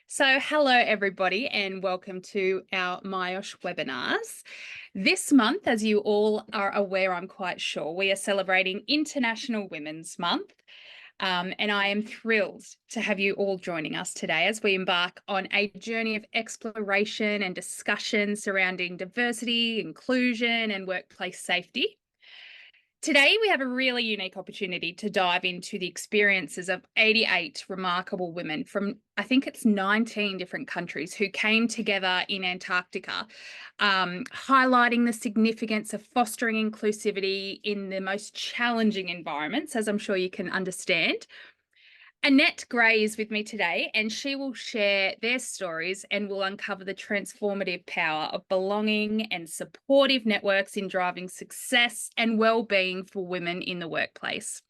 So hello everybody and welcome to our MyOsh webinars. This month, as you all are aware, I'm quite sure, we are celebrating International Women's Month. And I am thrilled to have you all joining us today as we embark on a journey of exploration and discussion surrounding diversity, inclusion, and workplace safety. Today, we have a really unique opportunity to dive into the experiences of 88 remarkable women from, I think it's 19 different countries who came together in Antarctica, highlighting the significance of fostering inclusivity in the most challenging environments, as I'm sure you can understand. Annette Gray is with me today, and she will share their stories and will uncover the transformative power of belonging and supportive networks in driving success and well-being for women in the workplace.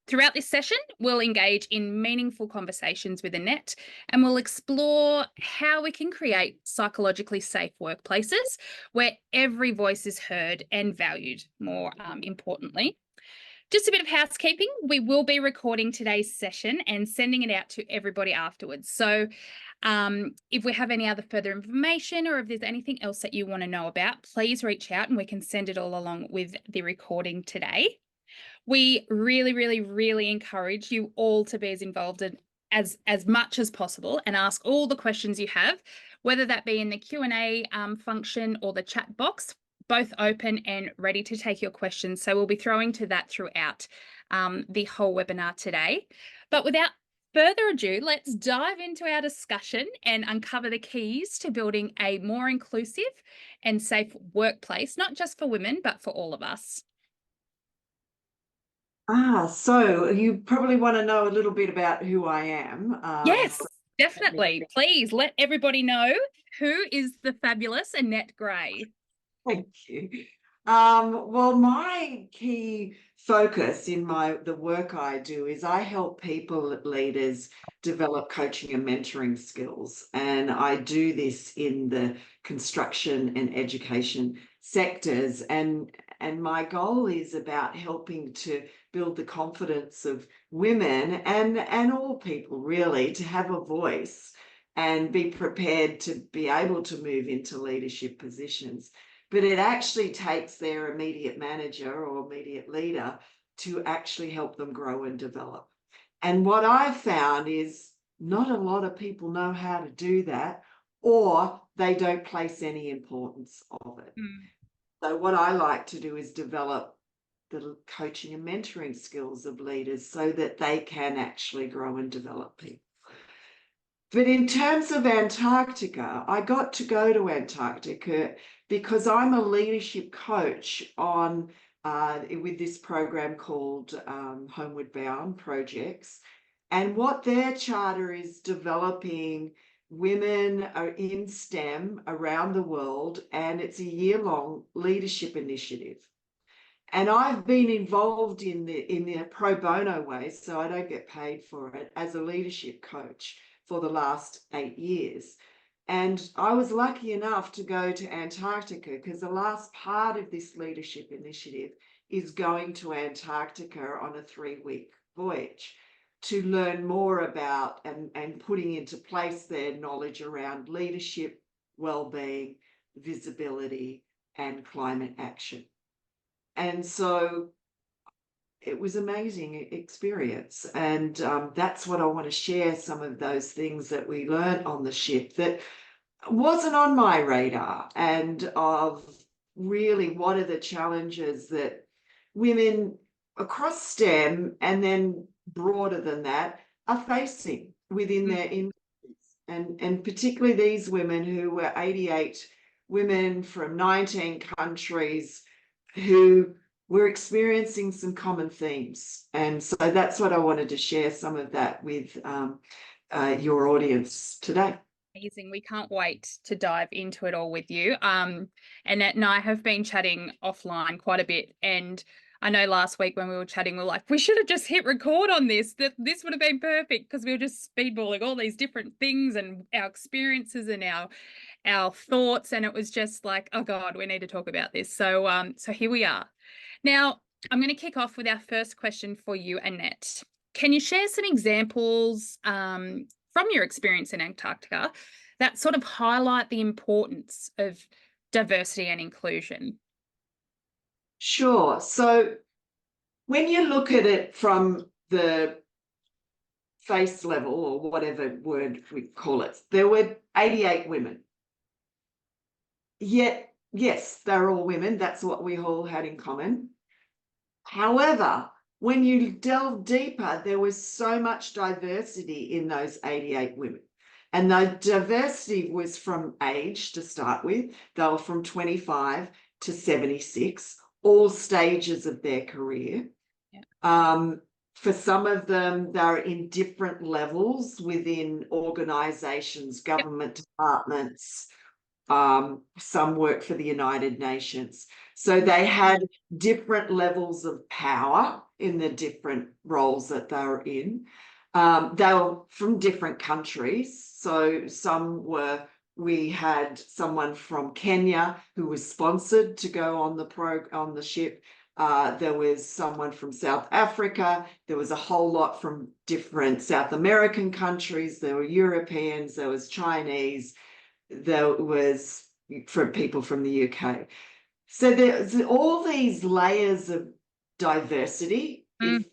Throughout this session, we'll engage in meaningful conversations with Annette, and we'll explore how we can create psychologically safe workplaces where every voice is heard and valued, more importantly. Just a bit of housekeeping. We will be recording today's session and sending it out to everybody afterwards. So if we have any other further information or if there's anything else that you want to know about, please reach out and we can send it all along with the recording today. We really encourage you all to be as involved as much as possible and ask all the questions you have, whether that be in the Q&A function or the chat box. Both open and ready to take your questions. So we'll be throwing to that throughout the whole webinar today. But without further ado, let's dive into our discussion and uncover the keys to building a more inclusive and safe workplace, not just for women, but for all of us. So you probably want to know a little bit about who I am. Yes, definitely. Please let everybody know who is the fabulous Annette Gray. Thank you. Well, my key focus in the work I do is I help people, leaders, develop coaching and mentoring skills. And I do this in the construction and education sectors. And my goal is about helping to build the confidence of women and all people really to have a voice and be prepared to be able to move into leadership positions. But it actually takes their immediate manager or immediate leader to actually help them grow and develop. And what I've found is not a lot of people know how to do that, or they don't place any importance of it. So what I like to do is develop the coaching and mentoring skills of leaders so that they can actually grow and develop people. But in terms of Antarctica, I got to go to Antarctica because I'm a leadership coach on with this program called Homeward Bound Projects. And what their charter is developing women are in STEM around the world, and it's a year-long leadership initiative. And I've been involved in the pro bono way, so I don't get paid for it, as a leadership coach for the last 8 years. And I was lucky enough to go to Antarctica because the last part of this leadership initiative is going to Antarctica on a 3-week voyage to learn more about and putting into place their knowledge around leadership, well-being, visibility, and climate action. And so it was an amazing experience. And that's what I want to share, some of those things that we learned on the ship that wasn't on my radar, and of really what are the challenges that women across STEM and then broader than that are facing within their industries. And particularly these women who were 88 women from 19 countries who we're experiencing some common themes. And so that's what I wanted to share, some of that with your audience today. Amazing. We can't wait to dive into it all with you. Annette and I have been chatting offline quite a bit. And I know last week when we were chatting, we were like, we should have just hit record on this. This would have been perfect because we were just speedballing all these different things and our experiences and our thoughts. And it was just like, oh God, we need to talk about this. So here we are. Now, I'm going to kick off with our first question for you, Annette. Can you share some examples from your experience in Antarctica that sort of highlight the importance of diversity and inclusion? Sure. So when you look at it from the face level, or whatever word we call it, there were 88 women. Yet, yes, they're all women. That's what we all had in common. However, when you delve deeper, there was so much diversity in those 88 women. And the diversity was from age to start with. They were from 25 to 76, all stages of their career. Yeah. For some of them, they're in different levels within organizations, government departments. Some work for the United Nations. So they had different levels of power in the different roles that they were in. They were from different countries. So we had someone from Kenya who was sponsored to go on the ship. There was someone from South Africa. There was a whole lot from different South American countries. There were Europeans. There was Chinese. There was from people from the UK. So there's all these layers of diversity, if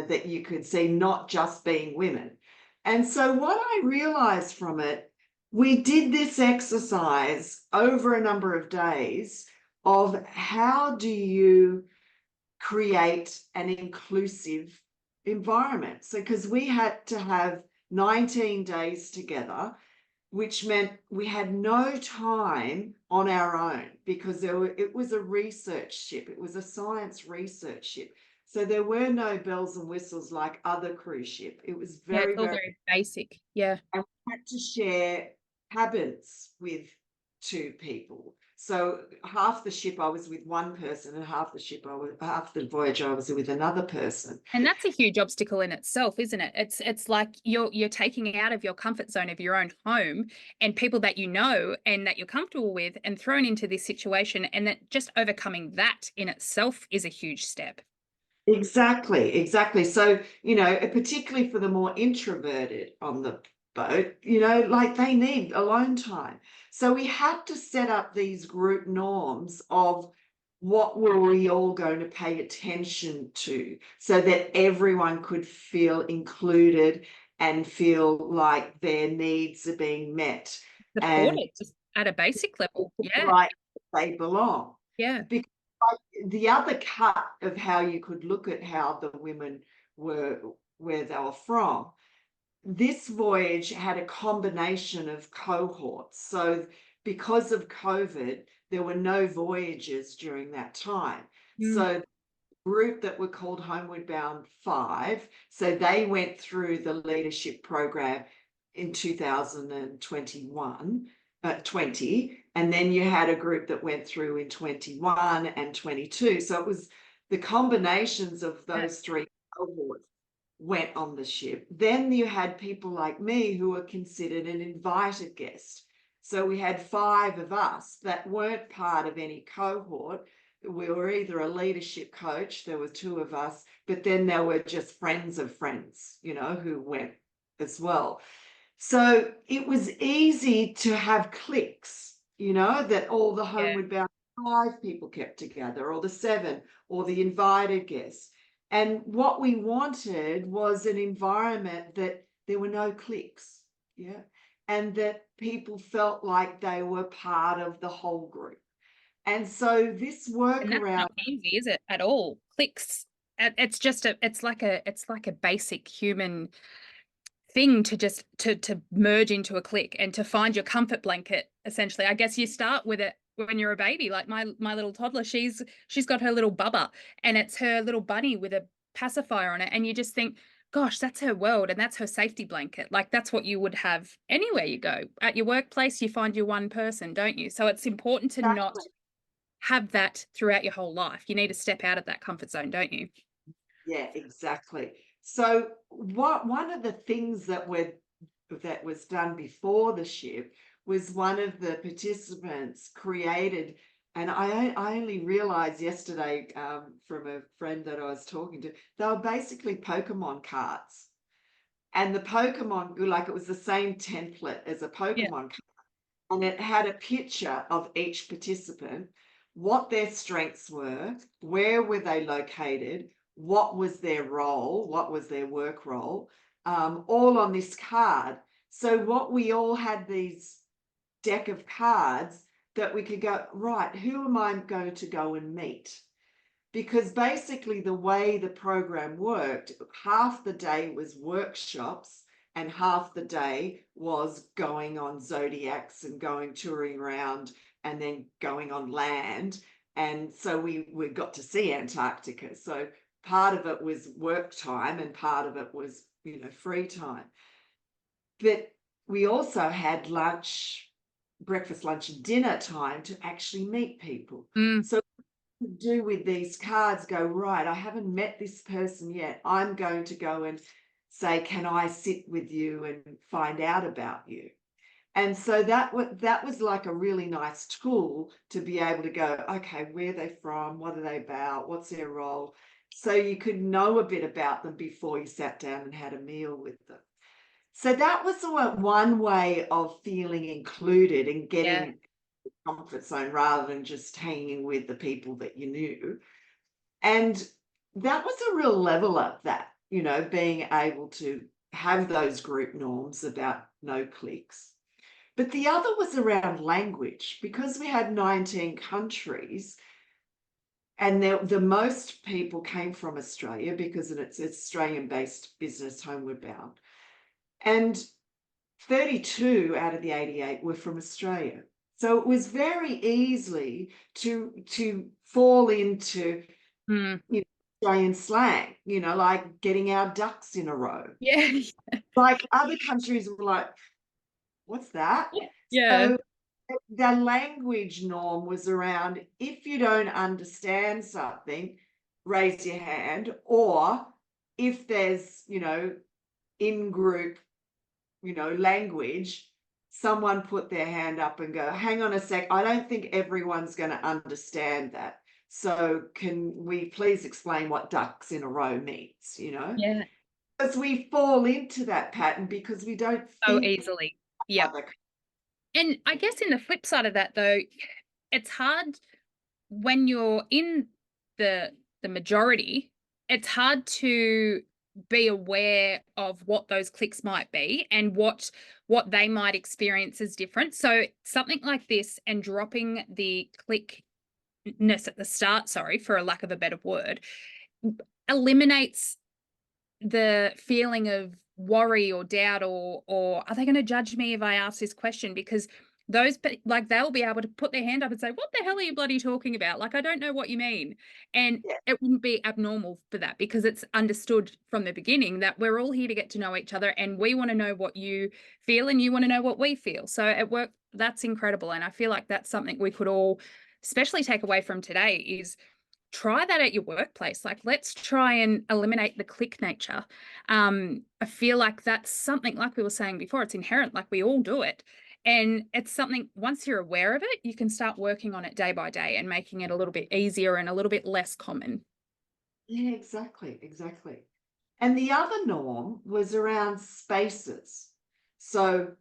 that you could see, not just being women. And so what I realized from it, we did this exercise over a number of days of how do you create an inclusive environment. So because we had to have 19 days together, which meant we had no time on our own, because it was a research ship. It was a science research ship. So there were no bells and whistles like other cruise ship. It was It's all very very basic. Yeah. and we had to share cabins with two people. So half the ship I was with one person, and half the voyage I was with another person. And that's a huge obstacle in itself, isn't it? It's like you're taking out of your comfort zone of your own home and people that you know and that you're comfortable with, and thrown into this situation, and that just overcoming that in itself is a huge step. Exactly. So, particularly for the more introverted on the boat, like they need alone time. So we had to set up these group norms of what were we all going to pay attention to, so that everyone could feel included and feel like their needs are being met and Supported just at a basic level. Yeah. like they belong. Yeah. Because the other cut of how you could look at how the women were, where they were from, this voyage had a combination of cohorts. So because of COVID, there were no voyages during that time. So the group that were called Homeward Bound 5, so they went through the leadership program in 2021, 20, and then you had a group that went through in 21 and 22. So it was the combinations of those three cohorts went on the ship. Then you had people like me who were considered an invited guest. So we had 5 of us that weren't part of any cohort. We were either a leadership coach, there were 2 of us, but then there were just friends of friends, who went as well. So it was easy to have cliques, that all the Homeward Bound 5 people kept together, or the 7, or the invited guests. And what we wanted was an environment that there were no cliques, and that people felt like they were part of the whole group. And so this And that's workaround, not easy, is it, at all? Clicks. It's like a basic human thing to just to merge into a click and to find your comfort blanket. Essentially, I guess you start with it when you're a baby. Like my little toddler, she's got her little bubba, and it's her little bunny with a pacifier on it, and you just think, gosh, that's her world, and that's her safety blanket. Like that's what you would have anywhere you go. At your workplace, you find your one person, don't you? So it's important to not have that throughout your whole life. You need to step out of that comfort zone, don't you? yeah, exactly. So one of the things that was done before the ship was one of the participants created, and I only realized yesterday from a friend that I was talking to, they were basically Pokemon cards. And the Pokemon, like it was the same template as a Yeah. Pokemon card, and it had a picture of each participant, what their strengths were, where were they located, what was their role, what was their work role, all on this card. So what we all had these deck of cards that we could go, right, who am I going to go and meet? Because basically the way the program worked, half the day was workshops and half the day was going on zodiacs and going touring around and then going on land. And so we got to see Antarctica. So part of it was work time and part of it was, free time. But we also had lunch, breakfast, lunch, and dinner time to actually meet people. Mm. So do with these cards, go, right, I haven't met this person yet. I'm going to go and say, can I sit with you and find out about you? And so that was like a really nice tool to be able to go, okay, where are they from? What are they about? What's their role? So you could know a bit about them before you sat down and had a meal with them. So that was one way of feeling included and Yeah. getting comfort zone rather than just hanging with the people that you knew. And that was a real level up, that, being able to have those group norms about no clicks. But the other was around language, because we had 19 countries and the most people came from Australia because it's Australian-based business, homeward bound. And 32 out of the 88 were from Australia. So it was very easily to fall into Australian slang, like getting our ducks in a row. Yeah. Like other countries were like, what's that? Yeah. So the language norm was around, if you don't understand something, raise your hand, or if there's, in group, language, someone put their hand up and go, hang on a sec, I don't think everyone's going to understand that. So can we please explain what ducks in a row means, Yeah. Because we fall into that pattern because we don't So think easily. Yep. other. And I guess in the flip side of that, though, it's hard when you're in the majority, it's hard to be aware of what those clicks might be and what they might experience as different. So something like this and dropping the clickness at the start, sorry, for a lack of a better word, eliminates the feeling of worry or doubt or are they going to judge me if I ask this question? Because those, like, they'll be able to put their hand up and say, what the hell are you bloody talking about? Like, I don't know what you mean. And Yeah. it wouldn't be abnormal for that, because it's understood from the beginning that we're all here to get to know each other, and we want to know what you feel and you want to know what we feel. So at work, that's incredible. And I feel like that's something we could all especially take away from today is try that at your workplace. Like, let's try and eliminate the click nature. I feel like that's something, like we were saying before, it's inherent, like we all do it. And it's something, once you're aware of it, you can start working on it day by day and making it a little bit easier and a little bit less common. Yeah, exactly. And the other norm was around spaces. So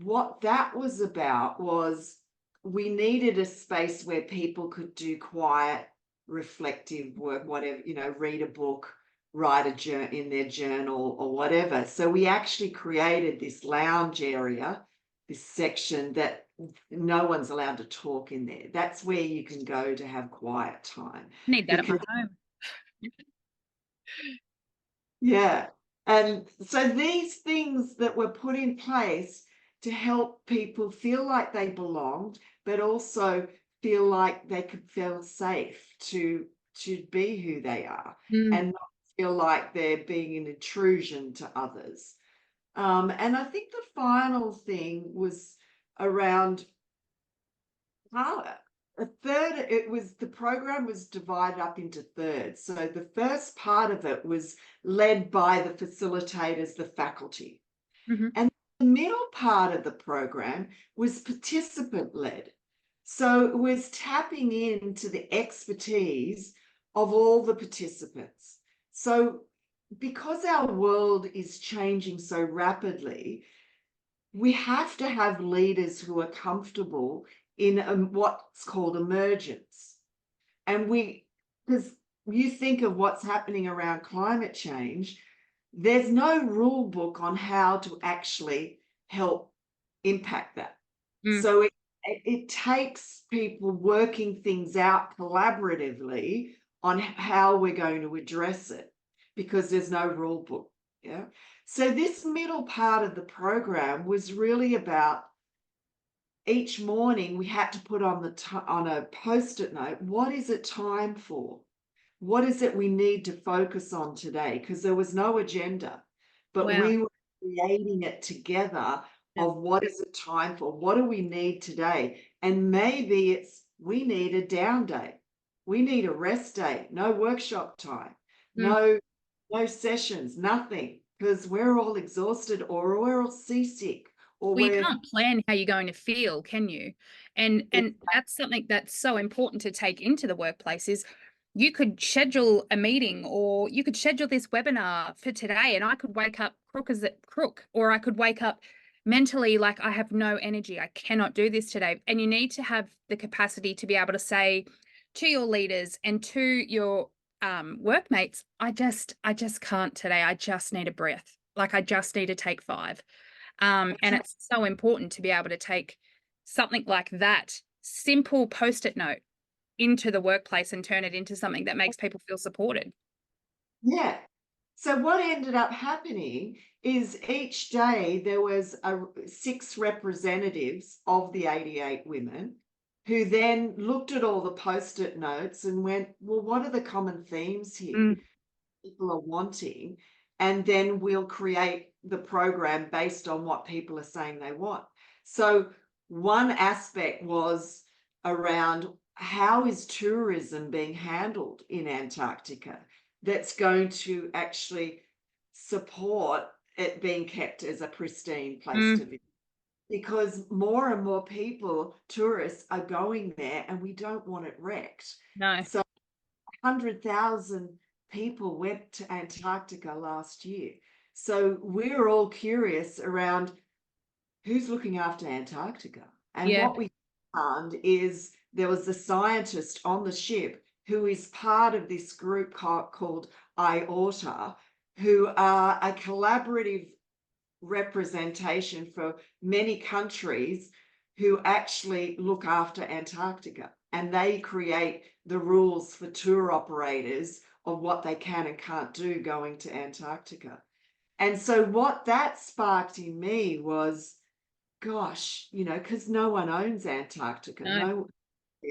what that was about was we needed a space where people could do quiet, reflective work, whatever, read a book, write in their journal or whatever. So we actually created this lounge area, this section that no one's allowed to talk in there. That's where you can go to have quiet time. Need that at my Because home. yeah. And so these things that were put in place to help people feel like they belonged, but also feel like they could feel safe to be who they are and not feel like they're being an intrusion to others. And I think the final thing was around the program was divided up into thirds. So the first part of it was led by the facilitators, the faculty. And the middle part of the program was participant led. So it was tapping into the expertise of all the participants. So because our world is changing so rapidly, we have to have leaders who are comfortable in what's called emergence. And because you think of what's happening around climate change, there's no rule book on how to actually help impact that. Mm. So it takes people working things out collaboratively on how we're going to address it, because there's no rule book. Yeah. So this middle part of the program was really about, each morning we had to put on on a post-it note, what is it time for? What is it we need to focus on today? Because there was no agenda, but Wow. we were creating it together Yeah. of what is it time for? What do we need today? And maybe it's, we need a down day. We need a rest day, no workshop time, Mm. no sessions, nothing, because we're all exhausted, or we're all seasick, or Well, you we're can't plan how you're going to feel, can you? And that's something that's so important to take into the workplace is you could schedule a meeting, or you could schedule this webinar for today, and I could wake up crook as it crook, or I could wake up mentally like I have no energy. I cannot do this today. And you need to have the capacity to be able to say to your leaders and to your workmates, I just can't today. I just need a breath. Like I just need to take 5. And it's so important to be able to take something like that simple post-it note into the workplace and turn it into something that makes people feel supported. Yeah. So what ended up happening is each day there was 6 representatives of the 88 women who then looked at all the post-it notes and went, well, what are the common themes here Mm. people are wanting? And then we'll create the program based on what people are saying they want. So one aspect was around, how is tourism being handled in Antarctica that's going to actually support it being kept as a pristine place to Mm. visit? Because more and more people, tourists, are going there, and we don't want it wrecked. No. So 100,000 people went to Antarctica last year. So we're all curious around, who's looking after Antarctica? And Yeah. what we found is there was a scientist on the ship who is part of this group called IOTA, who are a collaborative representation for many countries who actually look after Antarctica, and they create the rules for tour operators of what they can and can't do going to Antarctica. And so what that sparked in me was, gosh, because no one owns Antarctica, No. no one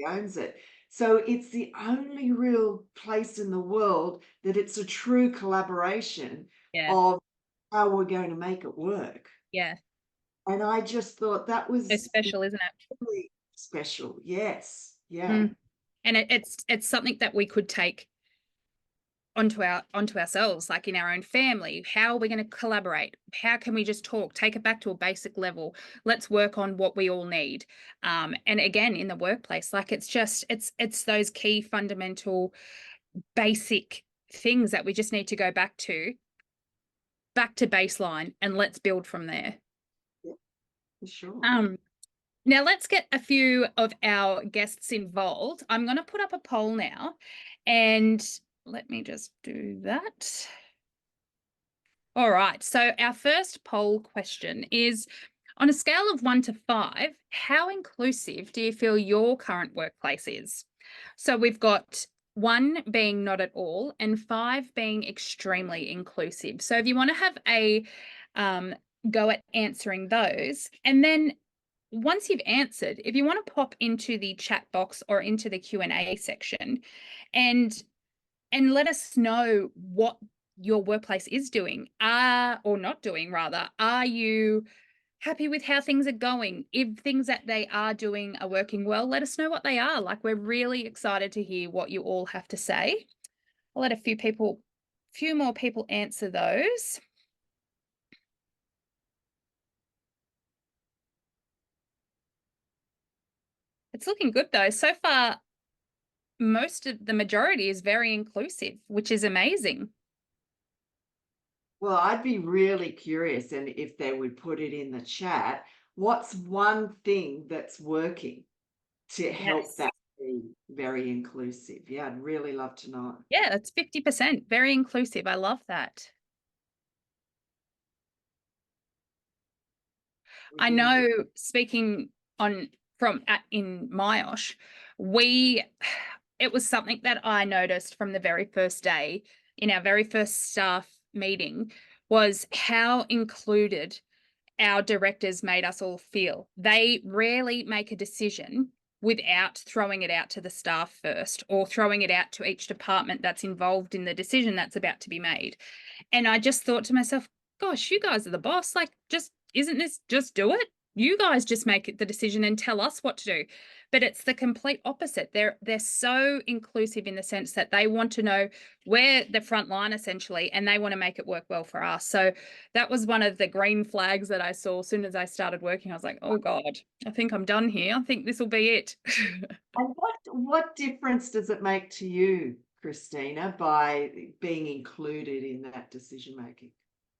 owns it. So it's the only real place in the world that it's a true collaboration Yeah. of how we're going to make it work. Yeah. And I just thought that It's was special, isn't it? really special. Yes. Yeah. Mm. And it's something that we could take onto ourselves, like in our own family. How are we going to collaborate? How can we just talk, take it back to a basic level? Let's work on what we all need. And again, in the workplace, like it's those key fundamental basic things that we just need to go back to baseline, and let's build from there. Yeah, for sure. Now let's get a few of our guests involved. I'm going to put up a poll now, and let me just do that. All right. So our first poll question is, on a scale of 1 to 5, how inclusive do you feel your current workplace is? So we've got 1 being not at all and 5 being extremely inclusive. So if you want to have a go at answering those, and then once you've answered, if you want to pop into the chat box or into the Q&A section and let us know what your workplace is doing, or not doing rather. Are you happy with how things are going? If things that they are doing are working well, let us know what they are. Like, we're really excited to hear what you all have to say. I'll let a few more people answer those. It's looking good though. So far, most of the majority is very inclusive, which is amazing. Well, I'd be really curious, and if they would put it in the chat, what's one thing that's working to help Yes. that be very inclusive? Yeah, I'd really love to know. Yeah, that's 50%. Very inclusive. I love that. I know, speaking on from in Myosh, we it was something that I noticed from the very first day in our very first staff meeting was how included our directors made us all feel. They rarely make a decision without throwing it out to the staff first or throwing it out to each department that's involved in the decision that's about to be made. And I just thought to myself, gosh, you guys are the boss. Like, isn't this just do it? You guys just make it the decision and tell us what to do. But it's the complete opposite. They're so inclusive in the sense that they want to know we're the front line essentially, and they want to make it work well for us. So that was one of the green flags that I saw as soon as I started working. I was like, oh God, I think I'm done here. I think this will be it. And what difference does it make to you, Kristina, by being included in that decision making?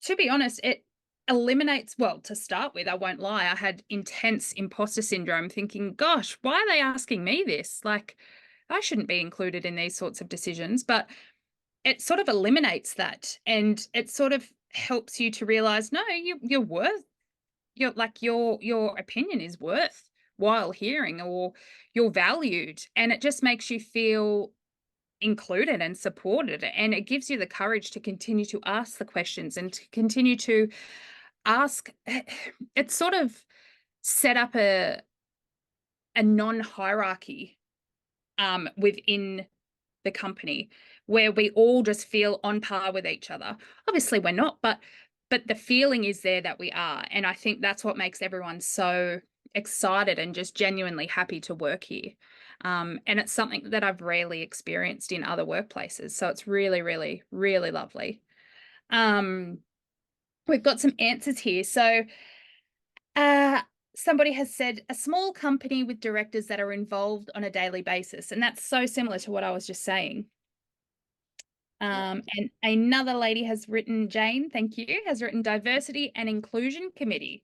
To be honest, it eliminates, well, to start with, I won't lie, I had intense imposter syndrome thinking, gosh, why are they asking me this? Like, I shouldn't be included in these sorts of decisions. But it sort of eliminates that. And it sort of helps you to realize, no, you're worth, your opinion is worth while hearing, or you're valued. And it just makes you feel included and supported, and it gives you the courage to continue to ask the questions and to continue to ask. It's sort of set up a non-hierarchy within the company where we all just feel on par with each other. Obviously we're not, but the feeling is there that we are, and I think that's what makes everyone so excited and just genuinely happy to work here. And it's something that I've rarely experienced in other workplaces, so it's really, really, really lovely. um we've got some answers here. So uh somebody has said a small company with directors that are involved on a daily basis, and that's so similar to what I was just saying. Yeah. And another lady has written, Jane, thank you, has written diversity and inclusion committee.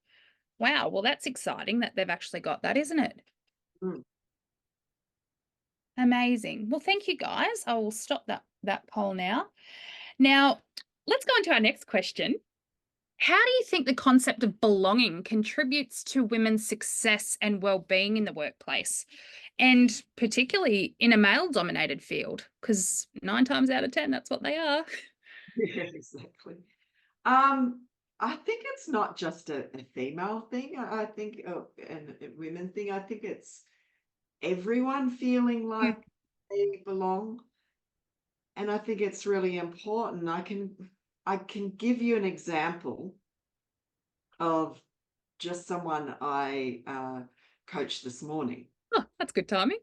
Wow, well, that's exciting that they've actually got that, isn't it? Mm. Amazing. Well, thank you guys. I will stop that poll now. Now, let's go into our next question. How do you think the concept of belonging contributes to women's success and well-being in the workplace? And particularly in a male-dominated field, because 9 times out of 10, that's what they are. Yeah, exactly. Um, I think it's not just a female thing. I think, and a women thing. I think it's everyone feeling Mm. like they belong. And I think it's really important. I can give you an example of just someone I coached this morning. Oh, that's good timing.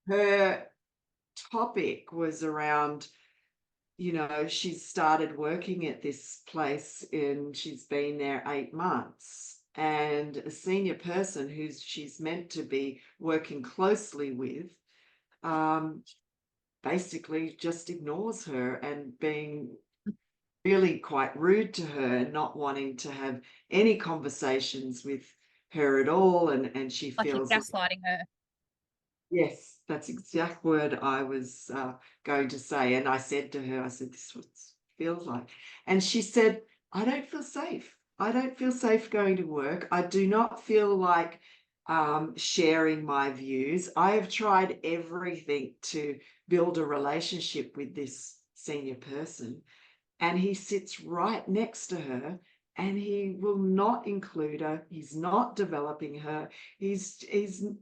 Her topic was around, she's started working at this place and she's been there 8 months. And a senior person who she's meant to be working closely with basically just ignores her and being really quite rude to her and not wanting to have any conversations with her at all. And she Like he's feels like, gaslighting her. yes, that's the exact word I was going to say. And I said to her, I said, this is what it feels like. And she said, I don't feel safe. I don't feel safe going to work. I do not feel like sharing my views. I have tried everything to build a relationship with this senior person, and he sits right next to her and he will not include her. He's not developing her.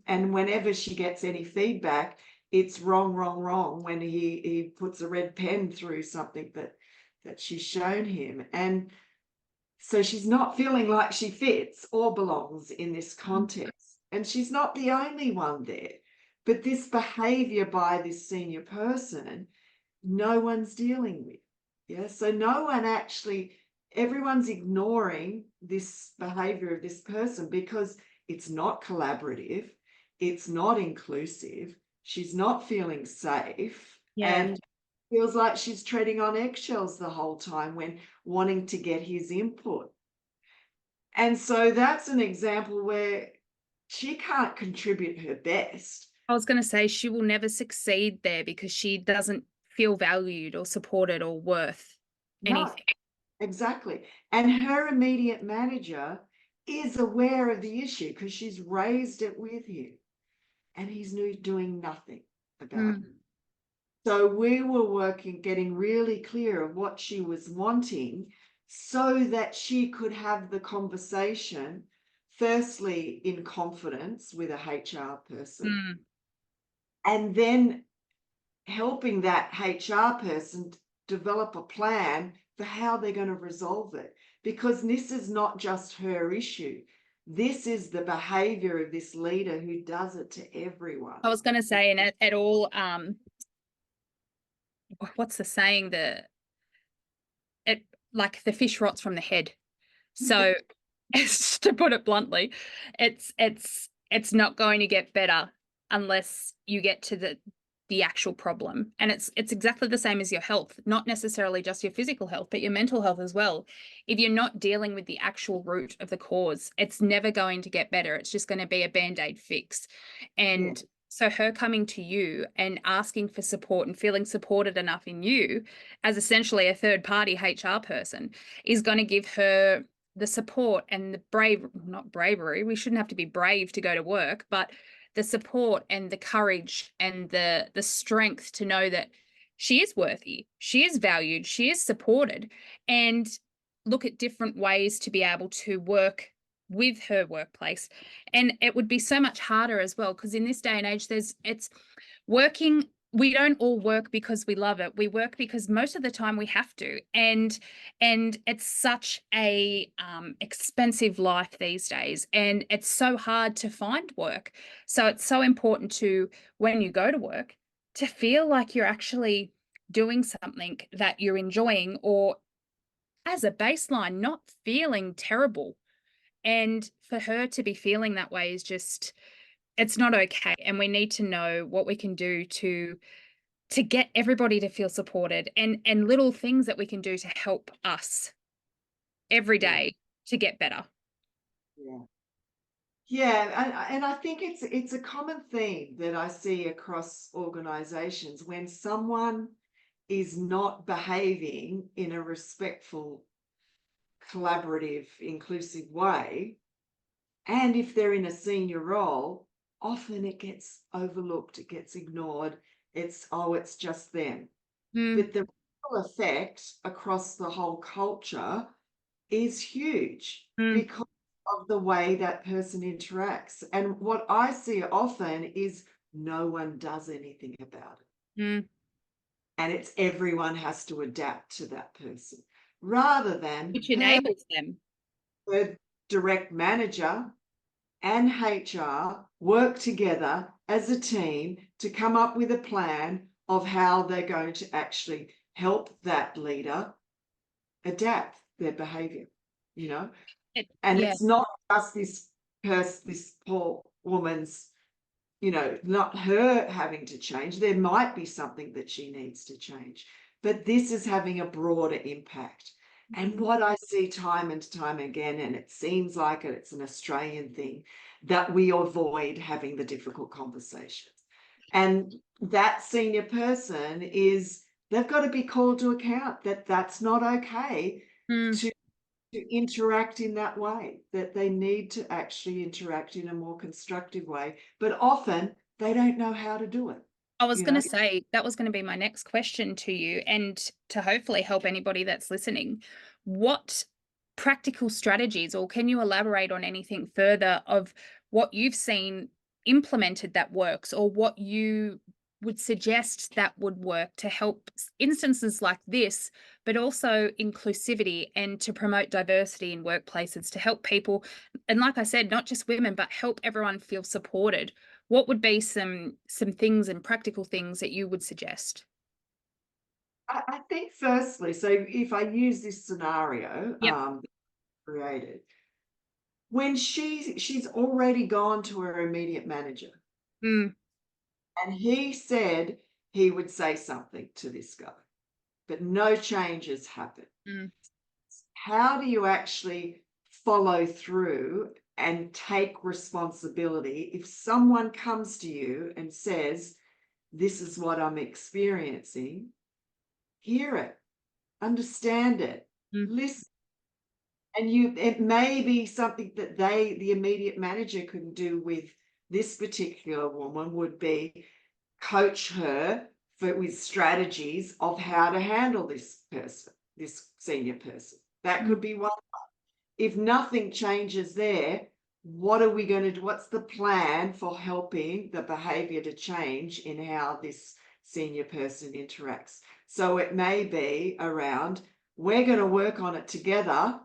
And whenever she gets any feedback, it's wrong, wrong, wrong when he puts a red pen through something that she's shown him. And so she's not feeling like she fits or belongs in this Mm. context. And she's not the only one there. But this behavior by this senior person, no one's dealing with. Yeah. So no one actually, everyone's ignoring this behavior of this person because it's not collaborative, it's not inclusive, she's not feeling safe. Yeah. And feels like she's treading on eggshells the whole time when wanting to get his input. And so that's an example where she can't contribute her best. I was going to say she will never succeed there because she doesn't feel valued or supported or worth No, anything. exactly. And her immediate manager is aware of the issue because she's raised it with him and he's doing nothing about it. Mm. So we were working, getting really clear of what she was wanting so that she could have the conversation, firstly in confidence with a HR person, Mm. and then helping that HR person develop a plan for how they're going to resolve it. Because this is not just her issue. This is the behavior of this leader who does it to everyone. I was going to say, and at all, what's the saying? It like the fish rots from the head. So, to put it bluntly, it's not going to get better unless you get to the actual problem. And it's exactly the same as your health, not necessarily just your physical health, but your mental health as well. If you're not dealing with the actual root of the cause, it's never going to get better. It's just going to be a band-aid fix. Yeah. And so her coming to you and asking for support and feeling supported enough in you as essentially a third party HR person is going to give her the support and the not bravery, we shouldn't have to be brave to go to work, but the support and the courage and the strength to know that she is worthy, she is valued, she is supported, and look at different ways to be able to work with her workplace. And it would be so much harder as well, because in this day and age, it's working. We don't all work because we love it. We work because most of the time we have to. And it's such a expensive life these days. And it's so hard to find work. So it's so important to, when you go to work, to feel like you're actually doing something that you're enjoying, or as a baseline, not feeling terrible. And for her to be feeling that way is just, it's not okay. And we need to know what we can do to get everybody to feel supported, and little things that we can do to help us every Yeah. day to get better. Yeah. Yeah, and I think it's a common theme that I see across organizations when someone is not behaving in a respectful, collaborative, inclusive way, and if they're in a senior role, often it gets overlooked, it gets ignored. It's just them. Mm, But the ripple effect across the whole culture is huge mm, because of the way that person interacts. And what I see often is no one does anything about it. mm. And it's everyone has to adapt to that person rather than Which enables them. her direct manager and HR work together as a team to come up with a plan of how they're going to actually help that leader adapt their behavior, you know? And Yeah. it's not just this poor woman's, not her having to change. There might be something that she needs to change, but this is having a broader impact. And what I see time and time again, and it seems like it's an Australian thing, that we avoid having the difficult conversations. And that senior person they've got to be called to account that that's not okay Mm. to interact in that way, that they need to actually interact in a more constructive way, but often they don't know how to do it, I was you going know? to say that was going to be my next question to you, and to hopefully help anybody that's listening. What practical strategies, or can you elaborate on anything further of what you've seen implemented that works, or what you would suggest that would work to help instances like this, but also inclusivity and to promote diversity in workplaces, to help people, and like I said, not just women, but help everyone feel supported? What would be some things and practical things that you would suggest? I think firstly, so if I use this scenario Yep. created, when she's already gone to her immediate manager Mm, and he said he would say something to this guy. but no changes happen. Mm. How do you actually follow through and take responsibility if someone comes to you and says, this is what I'm experiencing? Hear it, understand it, Mm. listen. And it may be something that the immediate manager can do with this particular woman, would be coach her with strategies of how to handle this person, this senior person. That could Mm. be one. If nothing changes there, what are we going to do? What's the plan for helping the behavior to change in how this senior person interacts? So it may be around, we're going to work on it together,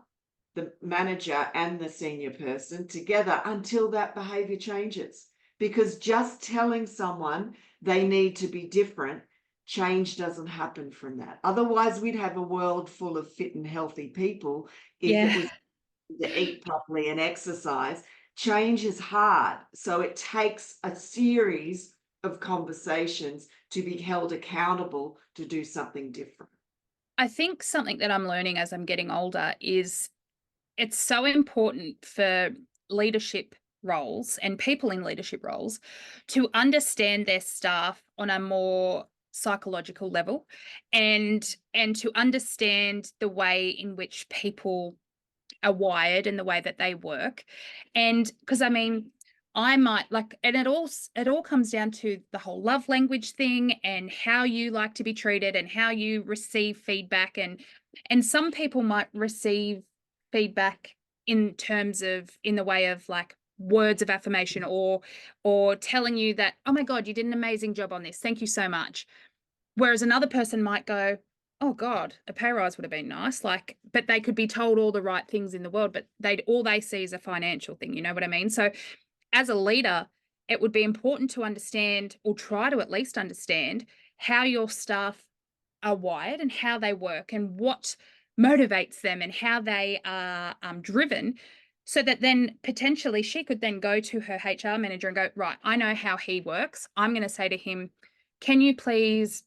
the manager and the senior person together, until that behavior changes. Because just telling someone they need to be different, change doesn't happen from that. Otherwise, we'd have a world full of fit and healthy people if it Yeah. was to eat properly and exercise. Change is hard. So it takes a series of conversations to be held accountable to do something different. I think something that I'm learning as I'm getting older is it's so important for leadership roles and people in leadership roles to understand their staff on a more psychological level, and to understand the way in which people are wired and the way that they work. And because I mean, I might like, and it all comes down to the whole love language thing and how you like to be treated and how you receive feedback. And some people might receive feedback in terms of, in the way of like words of affirmation, or telling you that, oh my God, you did an amazing job on this, thank you so much. Whereas another person might go, oh God, a pay rise would have been nice. Like, but they could be told all the right things in the world, but all they see is a financial thing. You know what I mean? So as a leader, it would be important to understand, or try to at least understand, how your staff are wired and how they work and what motivates them and how they are driven, so that then potentially she could then go to her HR manager and go, right, I know how he works. I'm going to say to him, can you please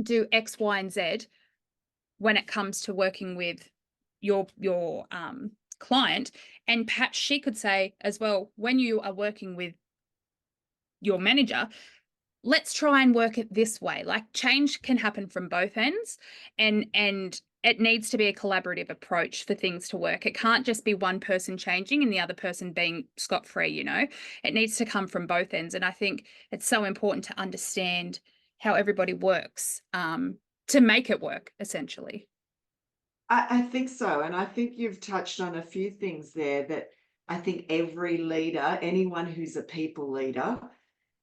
do X, Y, and Z when it comes to working with your client. And perhaps she could say as well, when you are working with your manager, let's try and work it this way. Like, change can happen from both ends, and it needs to be a collaborative approach for things to work. It can't just be one person changing and the other person being scot-free, you know. It needs to come from both ends. And I think it's so important to understand how everybody works, to make it work, essentially. I think so. And I think you've touched on a few things there that I think every leader, anyone who's a people leader,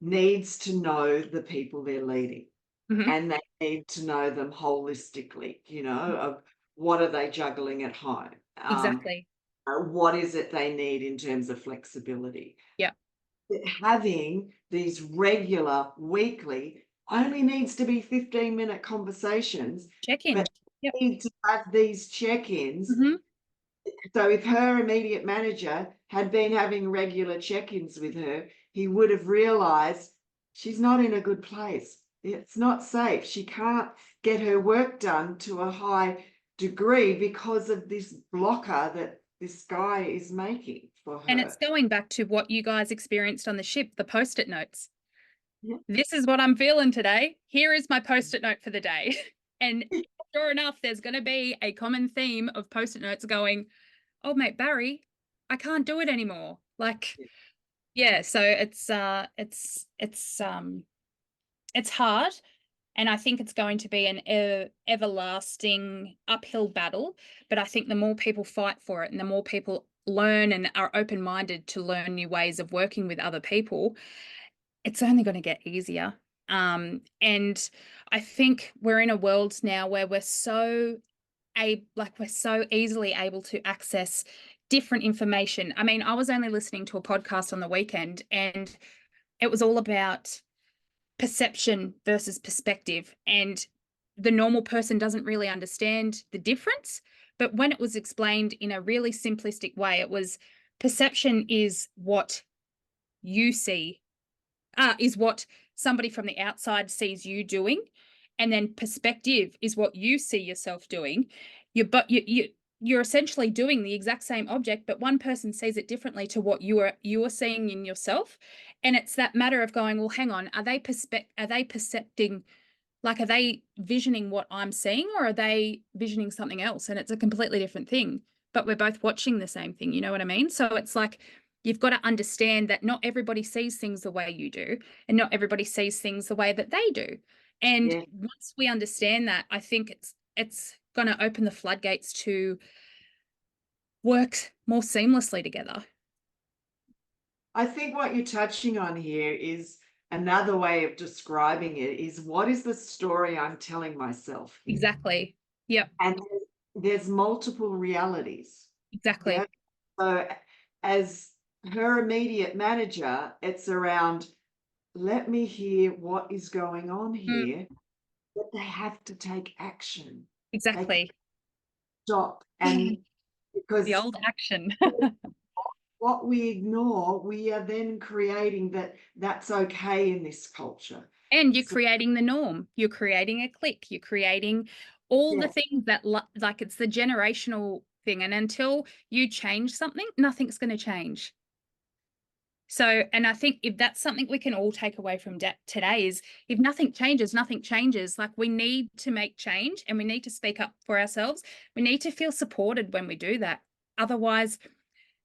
needs to know the people they're leading. Mhm. And they need to know them holistically, of what are they juggling at home? Exactly. What is it they need in terms of flexibility? Yeah. Having these regular weekly only needs to be 15-minute conversations, Check-in. but Yep. need to have these check-ins. Hmm. So if her immediate manager had been having regular check-ins with her, he would have realized she's not in a good place. It's not safe. She can't get her work done to a high degree because of this blocker that this guy is making for And it's her. going back to what you guys experienced on the ship, the post-it notes. Yeah. This is what I'm feeling today. Here is my post-it note for the day. And sure enough, there's going to be a common theme of post-it notes going, oh, mate, Barry, I can't do it anymore. Like, yeah, so it's hard. And I think it's going to be an everlasting uphill battle. But I think the more people fight for it and the more people learn and are open-minded to learn new ways of working with other people, it's only going to get easier. And I think we're in a world now where we're so easily able to access different information. I mean, I was only listening to a podcast on the weekend, and it was all about perception versus perspective. And the normal person doesn't really understand the difference. But when it was explained in a really simplistic way, it was, perception is what you see, is what somebody from the outside sees you doing. and then perspective is what you see yourself doing. You're essentially doing the exact same object, but one person sees it differently to what you are seeing in yourself. And it's that matter of going, well, hang on, are they percepting, like, are they visioning what I'm seeing, or are they visioning something else? And it's a completely different thing, but we're both watching the same thing. You know what I mean? So it's like, you've got to understand that not everybody sees things the way you do, and not everybody sees things the way that they do. And Yeah. once we understand that, I think it's going to open the floodgates to work more seamlessly together. I think what you're touching on here is another way of describing it is, what is the story I'm telling myself here? Exactly. Yep. And there's multiple realities. Exactly. Yeah. So as her immediate manager, it's around, let me hear what is going on Mm, here, but they have to take action. They can exactly. stop. And The because old action. what we ignore, we are then creating that's okay in this culture. And you're So, creating the norm. You're creating a clique. You're creating all the yeah, things that, like, it's the generational thing. And until you change something, nothing's going to change. So, and I think if that's something we can all take away from today is, if nothing changes, nothing changes. Like, we need to make change, and we need to speak up for ourselves. We need to feel supported when we do that. Otherwise,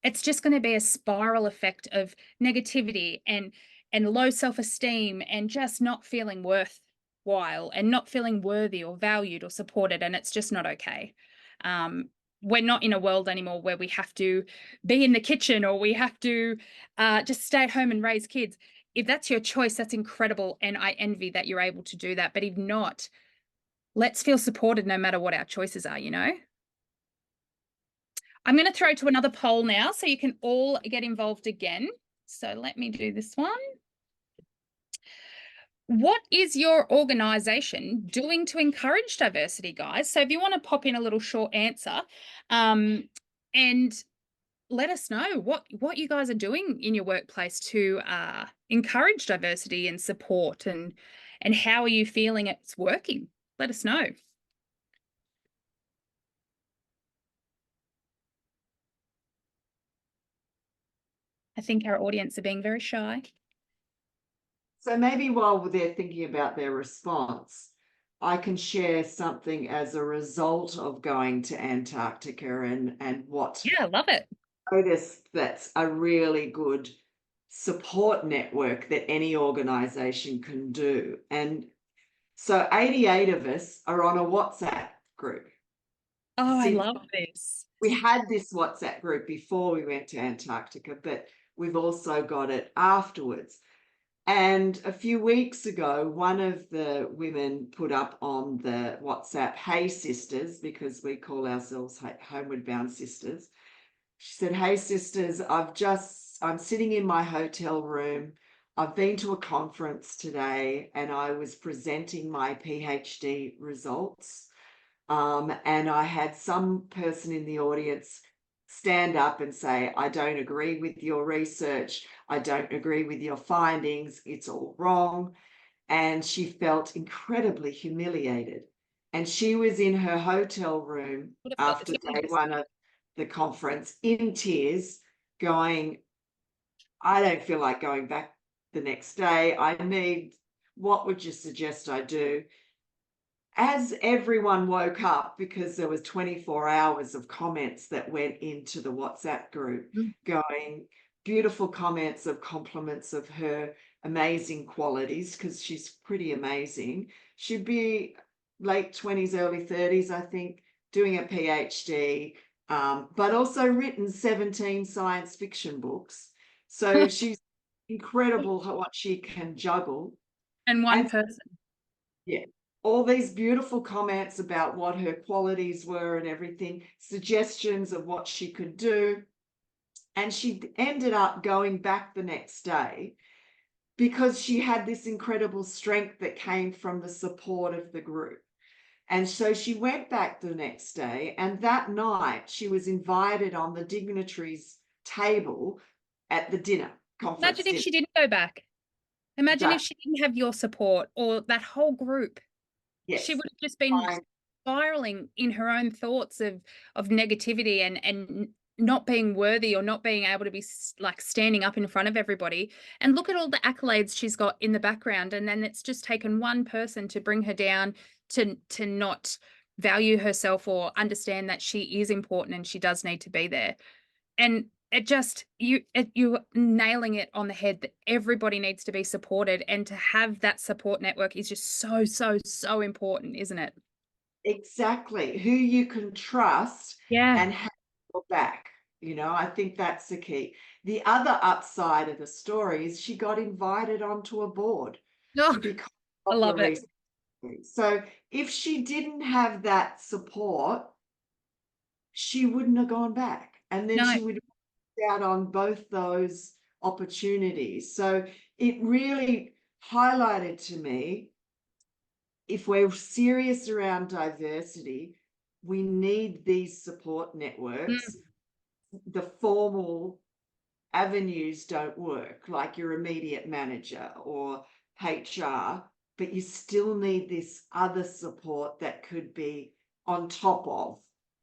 it's just going to be a spiral effect of negativity and low self-esteem, and just not feeling worthwhile, and not feeling worthy or valued or supported. And it's just not okay. um, we're not in a world anymore where we have to be in the kitchen, or we have to just stay at home and raise kids. If that's your choice, that's incredible, and I envy that you're able to do that. But if not, let's feel supported no matter what our choices are, you know? I'm going to throw to another poll now so you can all get involved again. So let me do this one. What is your organisation doing to encourage diversity, guys? So if you want to pop in a little short answer, and let us know what you guys are doing in your workplace to encourage diversity and support, and how are you feeling it's working? Let us know. I think our audience are being very shy. so maybe while they're thinking about their response, I can share something as a result of going to Antarctica and what Yeah, love it. I noticed that's a really good support network that any organization can do. And so 88 of us are on a WhatsApp group. Oh, I Since love this. we had this WhatsApp group before we went to Antarctica, but we've also got it afterwards. And a few weeks ago, one of the women put up on the WhatsApp, "Hey sisters," because we call ourselves Homeward Bound Sisters. She said, "Hey sisters, I'm sitting in my hotel room. I've been to a conference today and I was presenting my PhD results. And I had some person in the audience stand up and say, I don't agree with your research. I don't agree with your findings. It's all wrong." And she felt incredibly humiliated. And she was in her hotel room Would have felt the after same. day one of the conference in tears, going, I don't feel like going back the next day. What would you suggest I do? As everyone woke up, because there was 24 hours of comments that went into the WhatsApp group, Mm. going, beautiful comments of compliments of her amazing qualities, because she's pretty amazing. She'd be late 20s, early 30s, I think, doing a PhD, but also written 17 science fiction books. So she's incredible what she can juggle. And one And person. yeah, all these beautiful comments about what her qualities were and everything, suggestions of what she could do. And she ended up going back the next day because she had this incredible strength that came from the support of the group. And so she went back the next day, and that night she was invited on the dignitaries' table at the conference Imagine if dinner. she didn't go back. Imagine if That she didn't have your support, or that whole group. She Yes. would have just been I- spiraling in her own thoughts of negativity and not being worthy or not being able to be like standing up in front of everybody. And look at all the accolades she's got in the background, and then it's just taken one person to bring her down, to not value herself or understand that she is important and she does need to be there. And it just you're nailing it on the head, that everybody needs to be supported, and to have that support network is just so important, isn't it? Exactly. Who you can trust Yeah. and have your back. I think that's the key. The other upside of the story is she got invited onto a board Oh, because I of the love it. research. So if she didn't have that support, she wouldn't have gone back. And then No, she would have missed out on both those opportunities. So it really highlighted to me, if we're serious around diversity, we need these support networks. The formal avenues don't work, like your immediate manager or HR, but you still need this other support that could be on top of,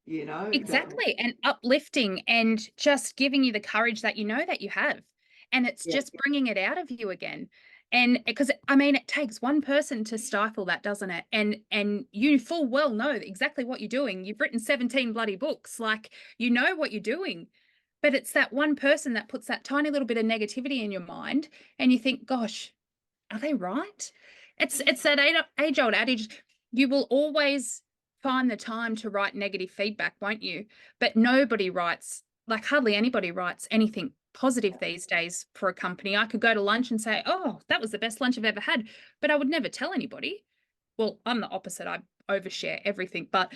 that. exactly. And uplifting and just giving you the courage that you know that you have. And it's Yeah, just bringing it out of you again. And because I mean, it takes one person to stifle that, doesn't it? And you full well know exactly what you're doing. You've written 17 bloody books, like you know what you're doing. But it's that one person that puts that tiny little bit of negativity in your mind, and you think, gosh, are they right? It's that age old adage, you will always find the time to write negative feedback, won't you? But nobody writes, like hardly anybody writes anything positive these days for a company. I could go to lunch and say, oh, that was the best lunch I've ever had, but I would never tell anybody. Well, I'm the opposite. I overshare everything. But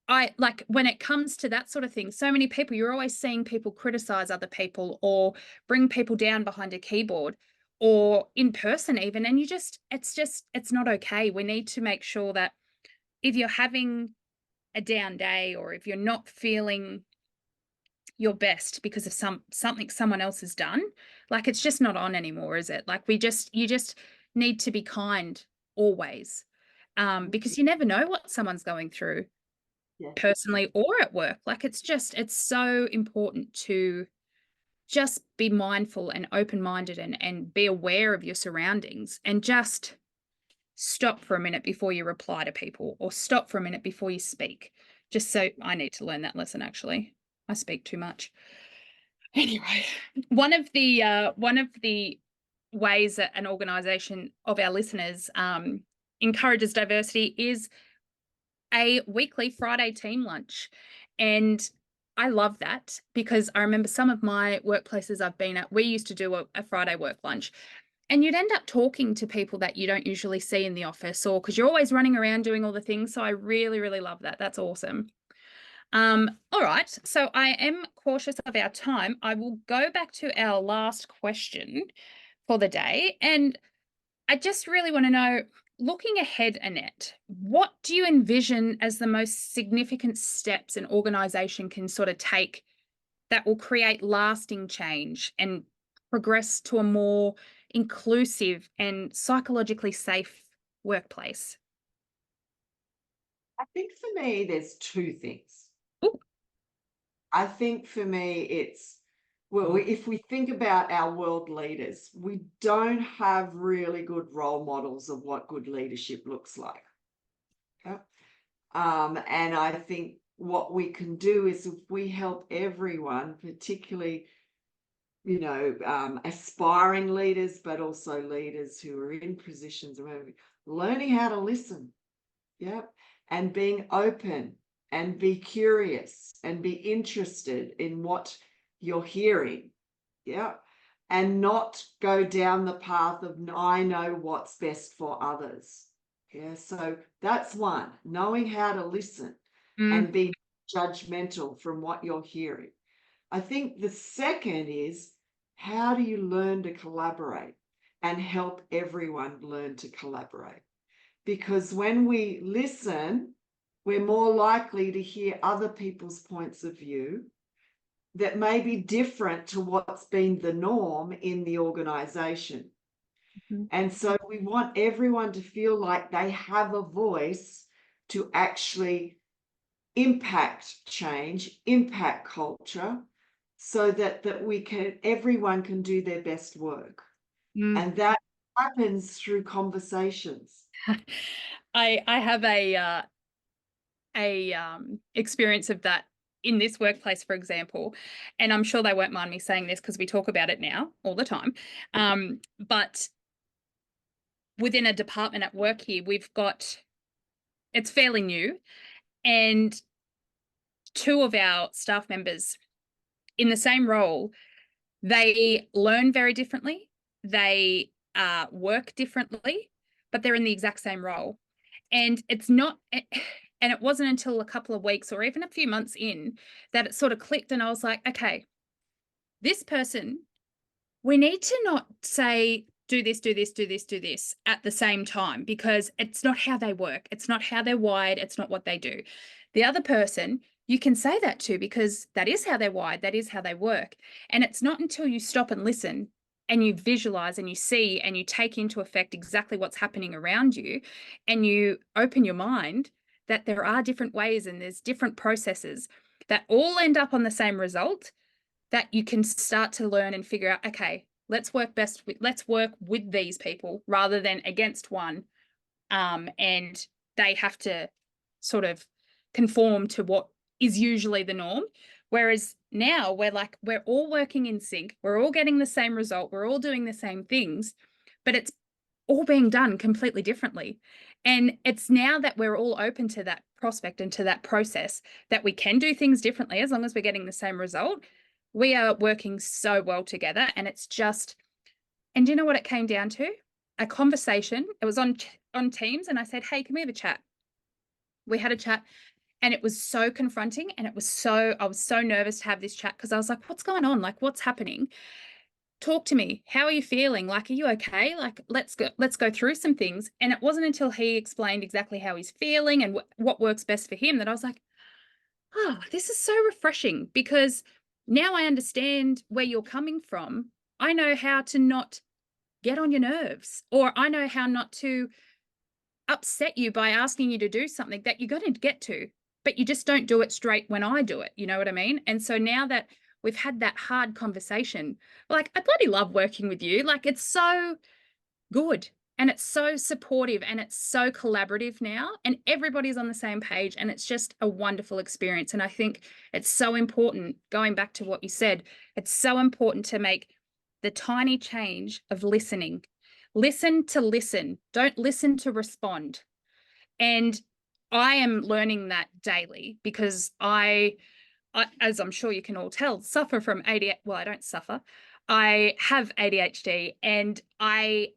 I like when it comes to that sort of thing, so many people, you're always seeing people criticize other people or bring people down behind a keyboard or in person even. And it's not okay. We need to make sure that if you're having a down day or if you're not feeling your best because of something someone else has done, like it's just not on anymore, is it? Like you just need to be kind always. Because you never know what someone's going through yeah, personally or at work. Like it's so important to just be mindful and open-minded and be aware of your surroundings and just stop for a minute before you reply to people or stop for a minute before you speak. Just so I need to learn that lesson actually. I speak too much. Anyway, one of the ways that an organization of our listeners encourages diversity is a weekly Friday team lunch. And I love that because I remember some of my workplaces I've been at, we used to do a Friday work lunch. And you'd end up talking to people that you don't usually see in the office, or because you're always running around doing all the things. So I really, really love that. That's awesome. All right. So I am cautious of our time. I will go back to our last question for the day. And I just really want to know, looking ahead, Annette, what do you envision as the most significant steps an organization can sort of take that will create lasting change and progress to a more inclusive and psychologically safe workplace? I think for me, there's two things. Ooh, I think for me, well, if we think about our world leaders, we don't have really good role models of what good leadership looks like. Yeah. And I think what we can do is, if we help everyone, particularly, aspiring leaders, but also leaders who are in positions of learning how to listen, yeah, and being open and be curious and be interested in what you're hearing, yeah, and not go down the path of I know what's best for others. Yeah, so that's one, knowing how to listen mm, and be judgmental from what you're hearing. I think the second is, how do you learn to collaborate and help everyone learn to collaborate? Because when we listen, we're more likely to hear other people's points of view that may be different to what's been the norm in the organization. Mhm. And so we want everyone to feel like they have a voice to actually impact change, impact culture, so that everyone can do their best work. Mm. And that happens through conversations. I have a experience of that in this workplace, for example, and I'm sure they won't mind me saying this because we talk about it now all the time. But within a department at work here, it's fairly new, and two of our staff members in the same role, they learn very differently. They work differently, but they're in the exact same role. And it's not, and it wasn't until a couple of weeks or even a few months in that it sort of clicked. And I was like, okay, this person, we need to not say, do this, do this, do this, do this at the same time, because it's not how they work. It's not how they're wired. It's not what they do. The other person, you can say that to because that is how they're wired. That is how they work. And it's not until you stop and listen and you visualize and you see and you take into effect exactly what's happening around you and you open your mind that there are different ways and there's different processes that all end up on the same result, that you can start to learn and figure out, okay, let's work with these people rather than against one. And they have to sort of conform to what is usually the norm. Whereas now we're all working in sync, we're all getting the same result, we're all doing the same things, but it's all being done completely differently. And it's now that we're all open to that prospect and to that process that we can do things differently as long as we're getting the same result. We are working so well together, and it's just, and do you know what it came down to? A conversation. It was on Teams, and I said, "Hey, can we have a chat?" We had a chat, and it was so confronting, and I was so nervous to have this chat because I was like, "What's going on? Like, what's happening? Talk to me. How are you feeling? Like, are you okay? Like, let's go through some things." And it wasn't until he explained exactly how he's feeling and what works best for him that I was like, "Oh, this is so refreshing because now I understand where you're coming from. I know how to not get on your nerves, or I know how not to upset you by asking you to do something that you're going to get to, but you just don't do it straight when I do it. You know what I mean?" And so now that we've had that hard conversation, like, I bloody love working with you. Like, it's so good and it's so supportive and it's so collaborative now, and everybody's on the same page, and it's just a wonderful experience. And I think it's so important, going back to what you said, it's so important to make the tiny change of listening. Listen to listen, don't listen to respond. And I am learning that daily because as I'm sure you can all tell, suffer from ADHD. Well, I don't suffer. I have ADHD, and I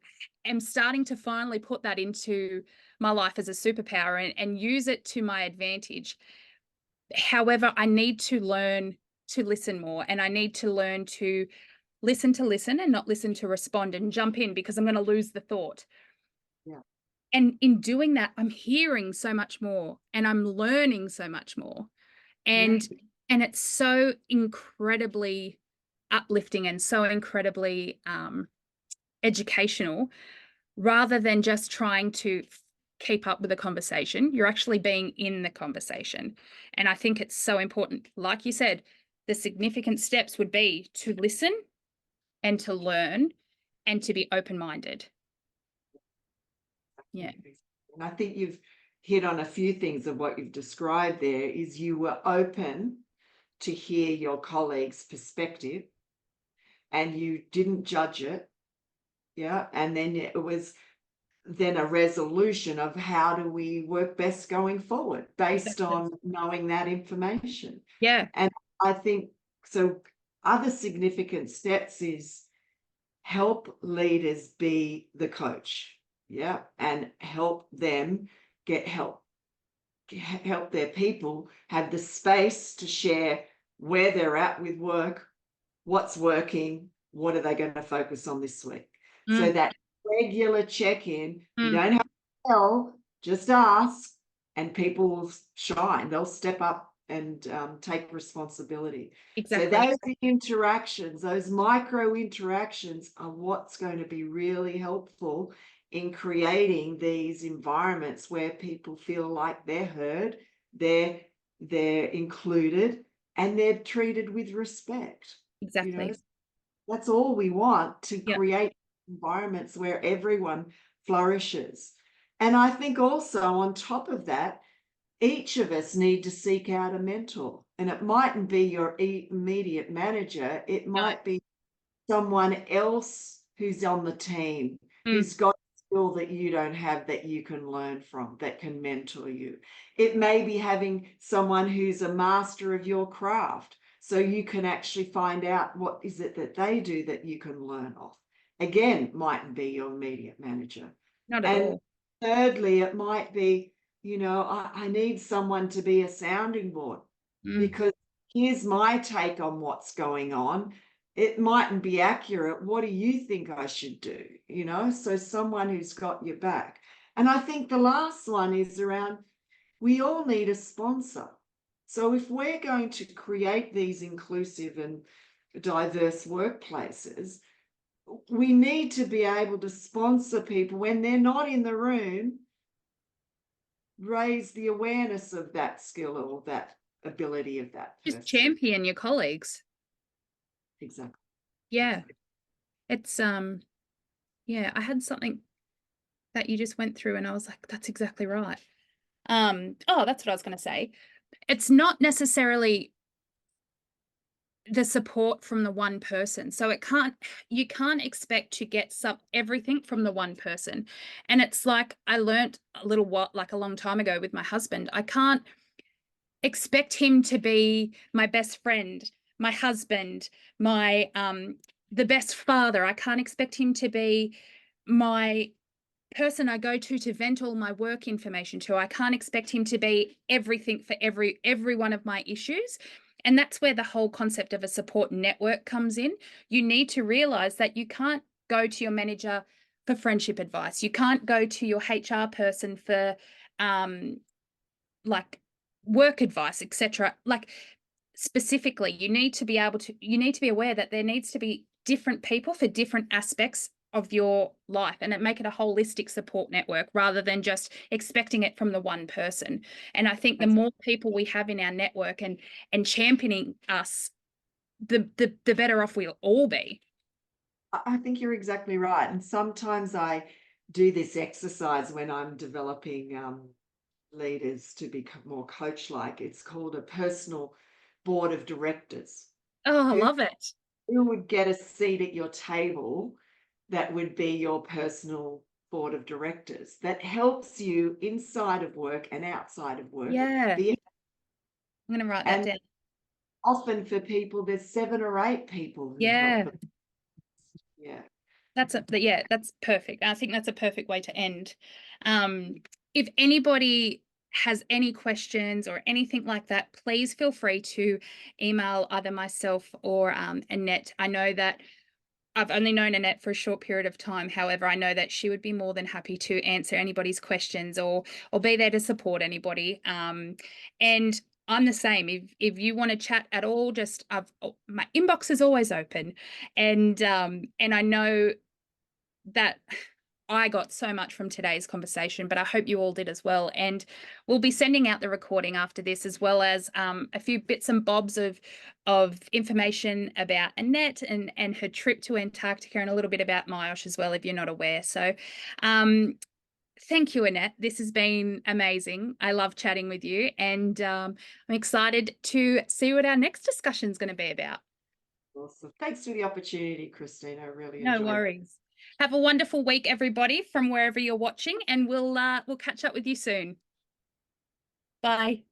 am starting to finally put that into my life as a superpower and use it to my advantage. However, I need to learn to listen more, and I need to learn to listen and not listen to respond and jump in because I'm going to lose the thought. Yeah. And in doing that, I'm hearing so much more and I'm learning so much more. Yeah. And it's so incredibly uplifting and so incredibly educational, rather than just trying to keep up with the conversation. You're actually being in the conversation. And I think it's so important. Like you said, the significant steps would be to listen and to learn and to be open-minded. Yeah. And I think you've hit on a few things of what you've described there. Is you were open to hear your colleague's perspective and you didn't judge it. Yeah. And then it was then a resolution of how do we work best going forward based Exactly. on knowing that information. Yeah. And I think so. Other significant steps is help leaders be the coach. Yeah. And help them get help, help their people have the space to share where they're at with work, what's working, what are they going to focus on this week. So Mm, that regular check-in, you mm, don't have to tell, just ask, and people will shine. They'll step up and take responsibility. So Exactly. those interactions, those micro interactions, are what's going to be really helpful in creating these environments where people feel like they're heard, they're included, and they're treated with respect. You know, Exactly. that's all we want, to Yeah. create environments where everyone flourishes. And I think also on top of that, each of us need to seek out a mentor. And it mightn't be your immediate manager, it No. might be someone else who's on the team, Mm. who's got a skill that you don't have, that you can learn from, that can mentor you. It may be having someone who's a master of your craft, so you can actually find out what is it that they do that you can learn off. Again, mightn't be your immediate manager. Not at And all. thirdly, it might be, I need someone to be a sounding board, Mm. because here's my take on what's going on. It mightn't be accurate. What do you think I should do? So someone who's got your back. And I think the last one is around, we all need a sponsor. So if we're going to create these inclusive and diverse workplaces, we need to be able to sponsor people when they're not in the room, raise the awareness of that skill or that ability of that Just person. champion your colleagues. Exactly. Yeah. It's yeah, I had something that you just went through and I was like, that's exactly right. Oh, that's what I was going to say. It's not necessarily the support from the one person. So you can't expect to get everything from the one person. And it's like I learned a long time ago with my husband. I can't expect him to be my best friend, my husband, my the best father. I can't expect him to be my person I go to vent all my work information to. I can't expect him to be everything for every one of my issues. And that's where the whole concept of a support network comes in. You need to realize that you can't go to your manager for friendship advice. You can't go to your HR person for like work advice, etc. Like specifically, you need to be aware that there needs to be different people for different aspects of your life, and make it a holistic support network rather than just expecting it from the one person. And I think the more people we have in our network and championing us, the better off we'll all be. I think you're exactly right. And sometimes I do this exercise when I'm developing leaders to become more coach-like. It's called a personal board of directors. Oh, I Who, love it. who would get a seat at your table that would be your personal board of directors that helps you inside of work and outside of work? Yeah, Be, I'm going to write that and down. often for people, there's 7 or 8 people who help Yeah. them. Yeah. That's perfect. I think that's a perfect way to end. If anybody has any questions or anything like that, please feel free to email either myself or Annette. I know that I've only known Annette for a short period of time. However, I know that she would be more than happy to answer anybody's questions or be there to support anybody. And I'm the same. If you want to chat at all, my inbox is always open, and I know that I got so much from today's conversation, but I hope you all did as well. And we'll be sending out the recording after this, as well as a few bits and bobs of information about Annette and her trip to Antarctica, and a little bit about Myosh as well, if you're not aware. So thank you, Annette. This has been amazing. I love chatting with you, and I'm excited to see what our next discussion is going to be about. Awesome. Thanks for the opportunity, Christine. I really No enjoyed it. worries. Have a wonderful week, everybody, from wherever you're watching, and we'll catch up with you soon. Bye.